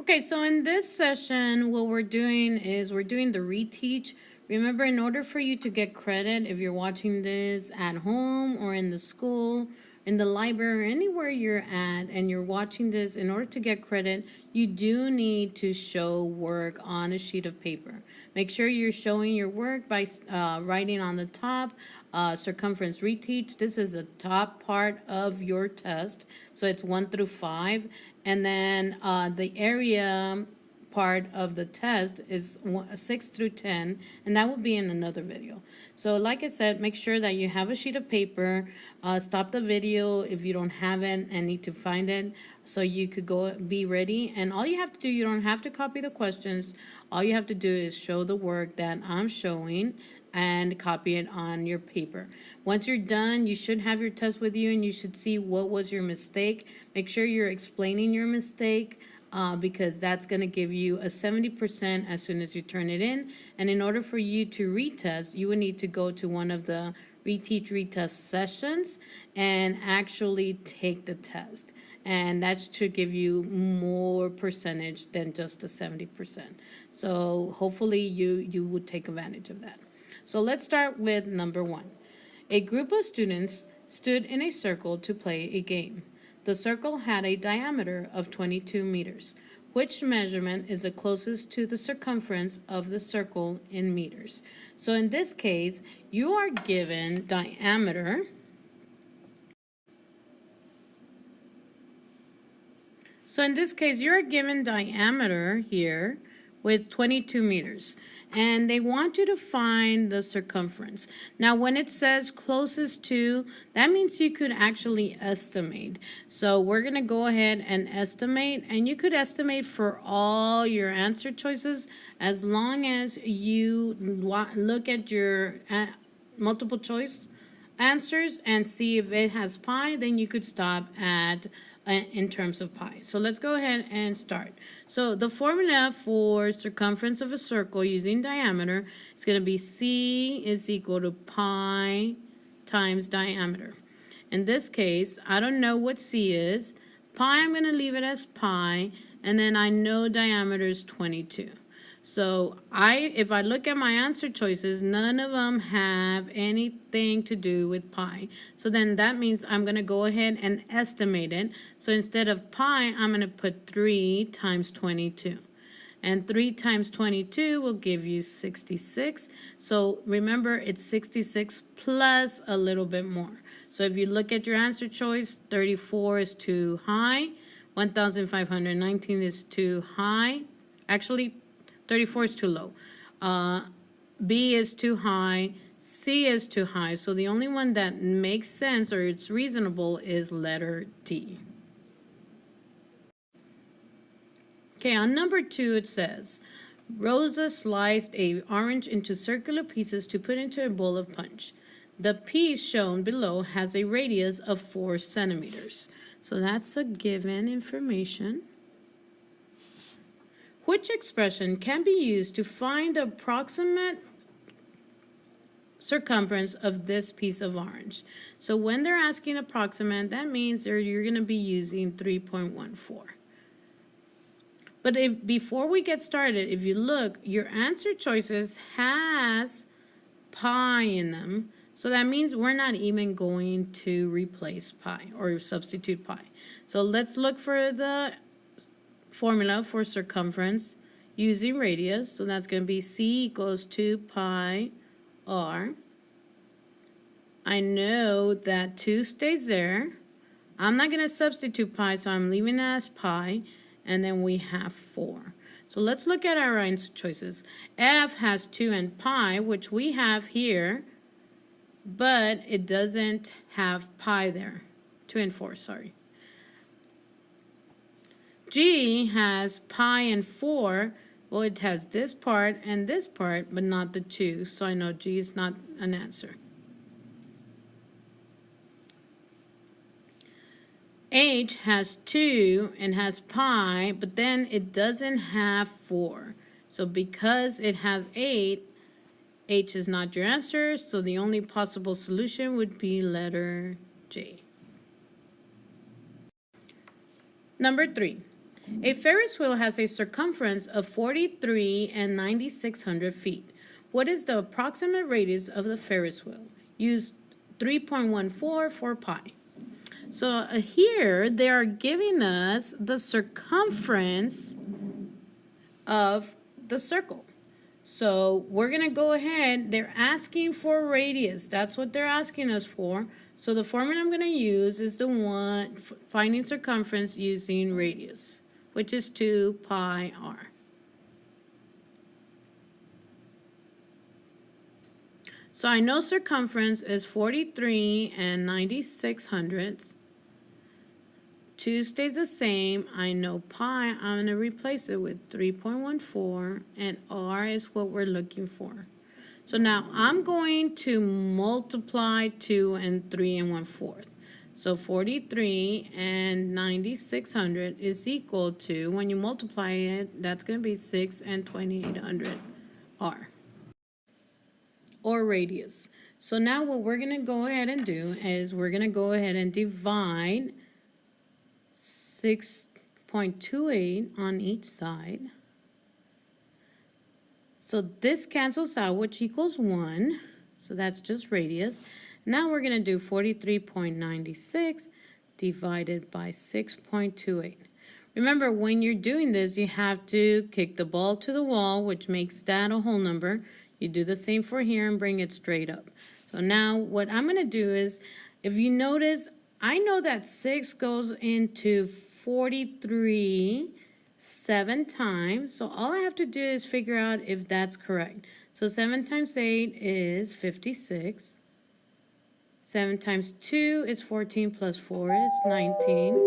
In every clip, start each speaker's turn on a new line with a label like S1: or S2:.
S1: Okay, so in this session, what we're doing is we're doing the reteach. Remember, in order for you to get credit, if you're watching this at home or in the school, in the library, or anywhere you're at, and you're watching this, in order to get credit, you do need to show work on a sheet of paper. Make sure you're showing your work by writing on the top, circumference reteach. This is the top part of your test, so it's 1 through 5. And then the area part of the test is 6 through 10, and that will be in another video. So like I said, make sure that you have a sheet of paper. Stop the video if you don't have it and need to find it, so you could go be ready. And all you have to do, you don't have to copy the questions. All you have to do is show the work that I'm showing and copy it on your paper. Once you're done, you should have your test with you and you should see what was your mistake. Make sure you're explaining your mistake because that's going to give you a 70% as soon as you turn it in. And in order for you to retest, you would need to go to one of the reteach retest sessions and actually take the test. And that should give you more percentage than just the 70%. So hopefully you would take advantage of that. So let's start with number 1. A group of students stood in a circle to play a game. The circle had a diameter of 22 meters. Which measurement is the closest to the circumference of the circle in meters? So in this case, you are given diameter. So in this case, you're given diameter here with 22 meters. And they want you to find the circumference. Now, when it says closest to, that means you could actually estimate. So we're going to go ahead and estimate. And you could estimate for all your answer choices as long as you look at your multiple choice answers and see if it has pi, then you could stop at in terms of pi. So let's go ahead and start. So the formula for circumference of a circle using diameter is going to be C is equal to pi times diameter. In this case, I don't know what C is. Pi, I'm going to leave it as pi, and then I know diameter is 22. So if I look at my answer choices, none of them have anything to do with pi. So then that means I'm going to go ahead and estimate it. So instead of pi, I'm going to put 3 times 22. And 3 times 22 will give you 66. So remember, it's 66 plus a little bit more. So if you look at your answer choice, 34 is too high. 1,519 is too high. Actually, 34 is too low. B is too high. C is too high. So the only one that makes sense or it's reasonable is letter D. Okay, on number 2 it says, Rosa sliced an orange into circular pieces to put into a bowl of punch. The piece shown below has a radius of 4 centimeters. So that's a given information. Which expression can be used to find the approximate circumference of this piece of orange? So when they're asking approximate, that means you're going to be using 3.14. But before we get started, if you look, your answer choices has pi in them. So that means we're not even going to replace pi or substitute pi. So let's look for the formula for circumference using radius. So that's going to be C equals 2 pi r. I know that 2 stays there. I'm not going to substitute pi, so I'm leaving it as pi. And then we have 4. So let's look at our answer choices. F has 2 and pi, which we have here, but it doesn't have pi there. 2 and 4, sorry. G has pi and 4. Well, it has this part and this part, but not the 2. So I know G is not an answer. H has 2 and has pi, but then it doesn't have 4. So because it has 8, H is not your answer. So the only possible solution would be letter J. Number 3. A Ferris wheel has a circumference of 43 and 9,600 feet. What is the approximate radius of the Ferris wheel? Use 3.14 for pi. So here they are giving us the circumference of the circle. So we're going to go ahead. They're asking for radius. That's what they're asking us for. So the formula I'm going to use is the one finding circumference using radius, which is 2 pi r. So I know circumference is 43 and 96 hundredths. 2 stays the same. I know pi, I'm going to replace it with 3.14, and r is what we're looking for. So now I'm going to multiply 2 and 3 and 1/4. So 43 and 9600 is equal to, when you multiply it, that's going to be 6 and 2800 r, or radius. So now what we're going to go ahead and do is we're going to go ahead and divide 6.28 on each side. So this cancels out, which equals 1. So that's just radius. Now we're going to do 43.96 divided by 6.28. Remember, when you're doing this, you have to kick the ball to the wall, which makes that a whole number. You do the same for here and bring it straight up. So now what I'm going to do is, if you notice, I know that 6 goes into 43 7 times. So all I have to do is figure out if that's correct. So 7 times 8 is 56. 7 times 2 is 14 plus 4 is 19.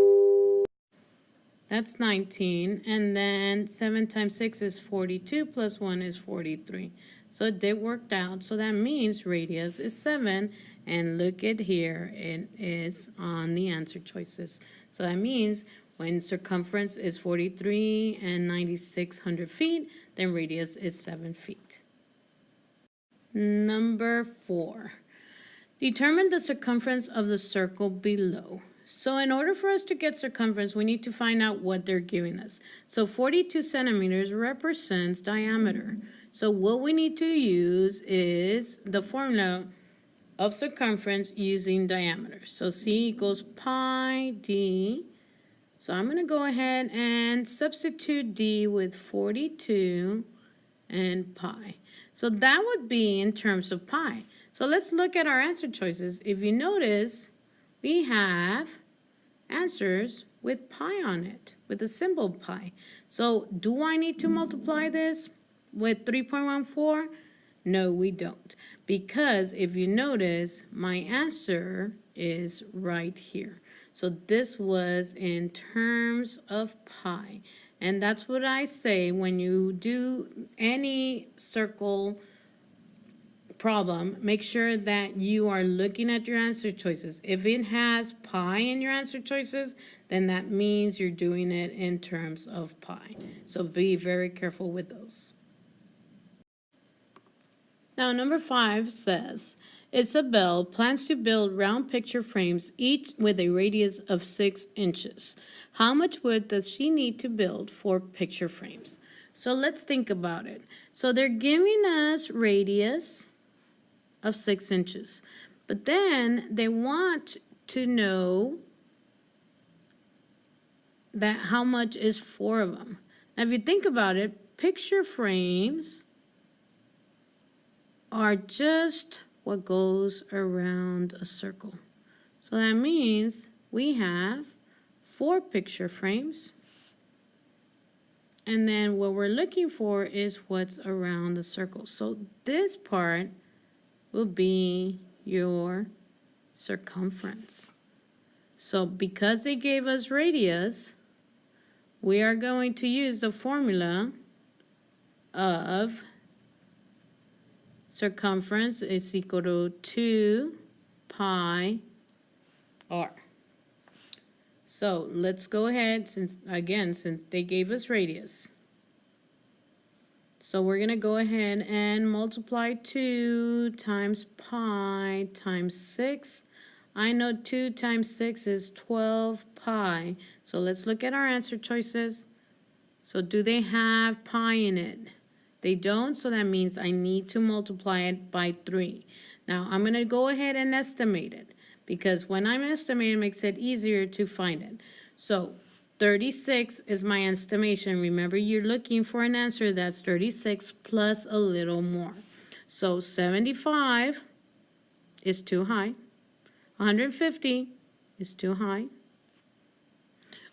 S1: That's 19. And then 7 times 6 is 42 plus 1 is 43. So it did work out. So that means radius is 7. And look at here, it is on the answer choices. So that means when circumference is 43 and 9,600 feet, then radius is 7 feet. Number 4. Determine the circumference of the circle below. So in order for us to get circumference, we need to find out what they're giving us. So 42 centimeters represents diameter. So what we need to use is the formula of circumference using diameter. So C equals pi d. So I'm going to go ahead and substitute d with 42 and pi. So that would be in terms of pi. So let's look at our answer choices. If you notice, we have answers with pi on it, with the symbol pi. So do I need to multiply this with 3.14? No, we don't. Because if you notice, my answer is right here. So this was in terms of pi. And that's what I say when you do any circle problem, make sure that you are looking at your answer choices. If it has pi in your answer choices, then that means you're doing it in terms of pi. So be very careful with those. Now, number 5 says, Isabel plans to build round picture frames, each with a radius of 6 inches. How much wood does she need to build 4 picture frames? So let's think about it. So they're giving us radius of 6 inches. But then they want to know that how much is 4 of them. Now, if you think about it, picture frames are just what goes around a circle. So that means we have 4 picture frames. And then what we're looking for is what's around the circle. So this part will be your circumference. So because they gave us radius, we are going to use the formula of circumference is equal to 2 pi r. So let's go ahead, since they gave us radius. So we're going to go ahead and multiply 2 times pi times 6. I know 2 times 6 is 12 pi. So let's look at our answer choices. So do they have pi in it? They don't, so that means I need to multiply it by 3. Now I'm going to go ahead and estimate it, because when I'm estimating, it makes it easier to find it. So 36 is my estimation. Remember, you're looking for an answer that's 36 plus a little more. So 75 is too high. 150 is too high.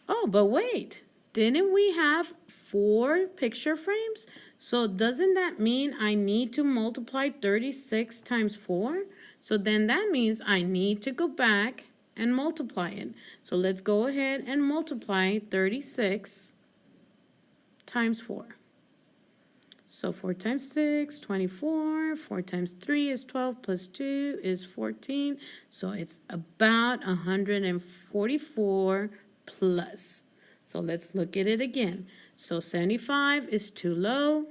S1: Oh, but wait, didn't we have 4 picture frames? So doesn't that mean I need to multiply 36 times 4? So then that means I need to go back and multiply it. So let's go ahead and multiply 36 times 4. So 4 times 6, 24. 4 times 3 is 12, plus 2 is 14. So it's about 144 plus. So let's look at it again. So 75 is too low.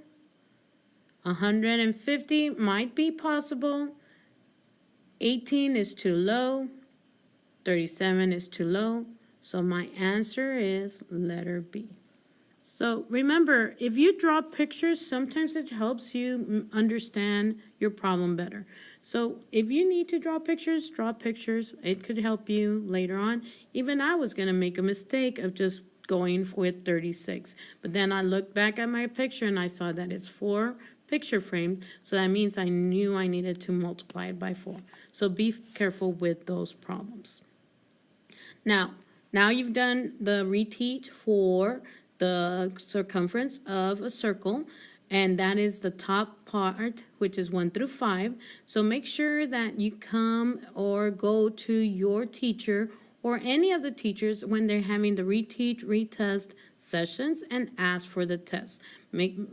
S1: 150 might be possible. 18 is too low. 37 is too low. So my answer is letter B. So remember, if you draw pictures, sometimes it helps you understand your problem better. So if you need to draw pictures, draw pictures. It could help you later on. Even I was going to make a mistake of just going with 36. But then I looked back at my picture and I saw that it's 4 picture frames. So that means I knew I needed to multiply it by 4. So be careful with those problems. Now you've done the reteach for the circumference of a circle, and that is the top part, which is 1 through 5. So make sure that you come or go to your teacher or any of the teachers when they're having the reteach, retest sessions and ask for the test.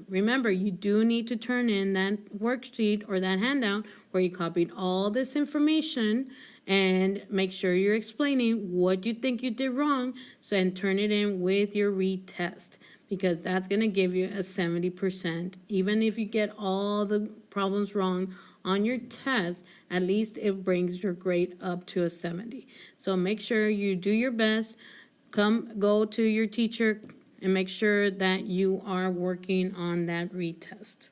S1: Remember, you do need to turn in that worksheet or that handout where you copied all this information, and make sure you're explaining what you think you did wrong, and turn it in with your retest, because that's going to give you a 70%. Even if you get all the problems wrong on your test, at least it brings your grade up to a 70. So make sure you do your best. Go to your teacher and make sure that you are working on that retest.